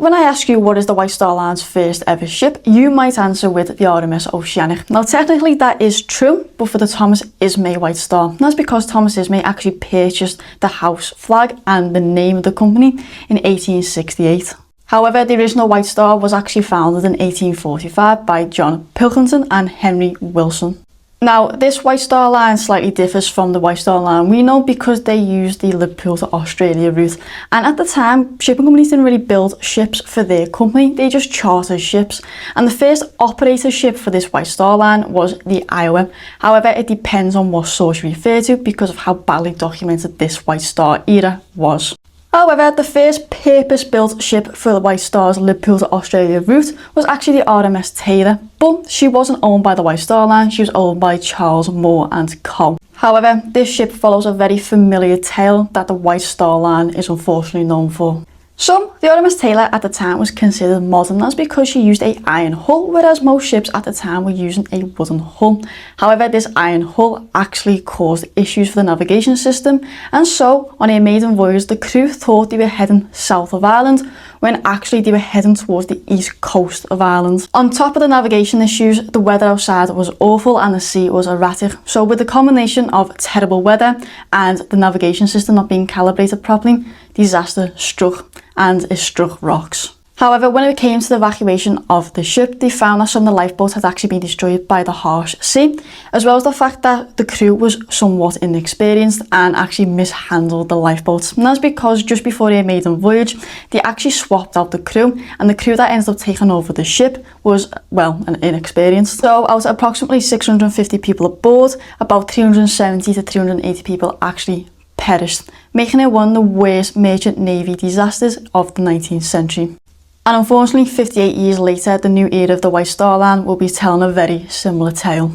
when I ask you what is the White Star Line's first ever ship, you might answer with the RMS Oceanic. Now technically that is true, but for the Thomas Ismay White Star. And that's because Thomas Ismay actually purchased the house flag and the name of the company in 1868. However, the original White Star was actually founded in 1845 by John Pilkington and Henry Wilson. Now, this White Star Line slightly differs from the White Star Line we know because they used the Liverpool to Australia route. And at the time, shipping companies didn't really build ships for their company, they just chartered ships. And the first operator ship for this White Star Line was the Iowa. However, it depends on what source you refer to because of how badly documented this White Star era was. However, the first purpose-built ship for the White Star's Liverpool to Australia route was actually the RMS Taylor, but she wasn't owned by the White Star Line, she was owned by Charles Moore and Co. However, this ship follows a very familiar tale that the White Star Line is unfortunately known for. So, the RMS Taylor at the time was considered modern. That's because she used an iron hull, whereas most ships at the time were using a wooden hull. However, this iron hull actually caused issues for the navigation system, and so on her maiden voyage the crew thought they were heading south of Ireland when actually they were heading towards the east coast of Ireland. On top of the navigation issues, the weather outside was awful and the sea was erratic. So with the combination of terrible weather and the navigation system not being calibrated properly, disaster struck, and it struck rocks. However, when it came to the evacuation of the ship, they found that some of the lifeboats had actually been destroyed by the harsh sea, as well as the fact that the crew was somewhat inexperienced and actually mishandled the lifeboats. And that's because just before their maiden voyage, they actually swapped out the crew, and the crew that ended up taking over the ship was, well, inexperienced. So out of approximately 650 people aboard, about 370 to 380 people actually perished, making it one of the worst merchant navy disasters of the 19th century. And unfortunately, 58 years later, the new era of the White Star Line will be telling a very similar tale.